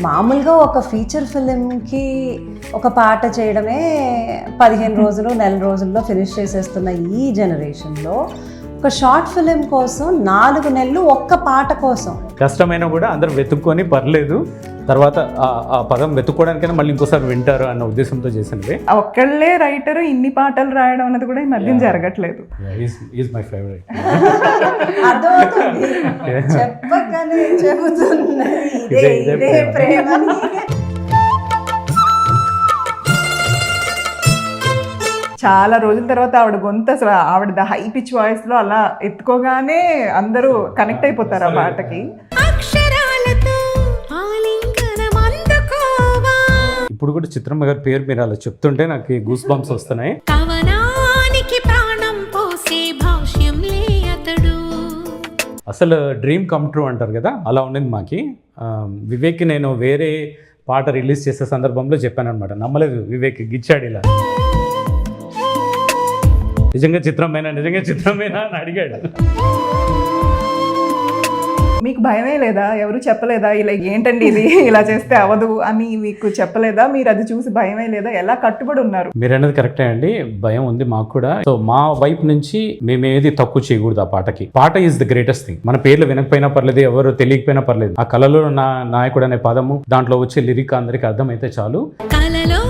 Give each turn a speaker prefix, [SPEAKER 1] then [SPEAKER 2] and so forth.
[SPEAKER 1] మామూలుగా ఒక ఫీచర్ ఫిలింకి ఒక పాట చేయడమే 15 రోజులు నెల రోజుల్లో ఫినిష్ చేసేస్తున్న ఈ జనరేషన్లో ఒక షార్ట్ ఫిలిం కోసం 4 నెలలు ఒక్క పాట కోసం
[SPEAKER 2] కష్టమైనా కూడా అందరూ వెతుక్కొని పర్లేదు తర్వాత ఆ పదం వెతుక్కోవడానికైనా మళ్ళీ ఇంకోసారి వింటారు అన్న ఉద్దేశంతో చేసినవి.
[SPEAKER 3] ఒక్కళ్ళే రైటర్ ఇన్ని పాటలు రాయడం అన్నది కూడా ఈ మధ్య జరగట్లేదు.
[SPEAKER 2] Is my favourite.
[SPEAKER 1] అర్థమవుతుంది చెప్పగానే చెబుతున్నది ఇదే ప్రేమని.
[SPEAKER 3] చాలా రోజుల తర్వాత ఆవిడ గొంతు అసలు ఆవిడ హై పిచ్ వాయిస్ లో అలా ఎత్తుకోగానే అందరూ కనెక్ట్ అయిపోతారు ఆ పాటకి.
[SPEAKER 2] ఇప్పుడు కూడా చిత్రమ్మ గారి పేరు మీరు అలా చెప్తుంటే నాకు గూస్ బంప్స్ వస్తున్నాయి. అసలు డ్రీమ్ కమ్ ట్రూ అంటారు కదా, అలా ఉండేది మాకి. వివేక్కి నేను వేరే పాట రిలీజ్ చేసే సందర్భంలో చెప్పాను అనమాట. నమ్మలేదు వివేక్ గిచ్చాడు ఇలా, నిజంగా చిత్రమేనా అని అడిగాడు.
[SPEAKER 3] మీకు భయమే లేదా? ఎవరు చెప్పలేదా ఇలా ఏంటండి ఇది ఇలా చేస్తే అవదు అని మీకు చెప్పలేదా? మీరు అది చూసి భయమే లేదా? ఎలా కట్టుబడి ఉన్నారు?
[SPEAKER 2] మీరు అనేది కరెక్టే అండి, భయం ఉంది మాకు కూడా. సో మా వైపు నుంచి మేమేది తక్కువ చేయకూడదు. ఆ పాటకి పాట ఈజ్ ద గ్రేటెస్ట్ థింగ్. మన పేర్లు వినకపోయినా పర్లేదు, ఎవరు తెలియకపోయినా పర్లేదు, ఆ కళలో నా నాయకుడు అనే పదము దాంట్లో వచ్చే లిరిక్ అందరికి అర్థమైతే చాలు.
[SPEAKER 4] కళలో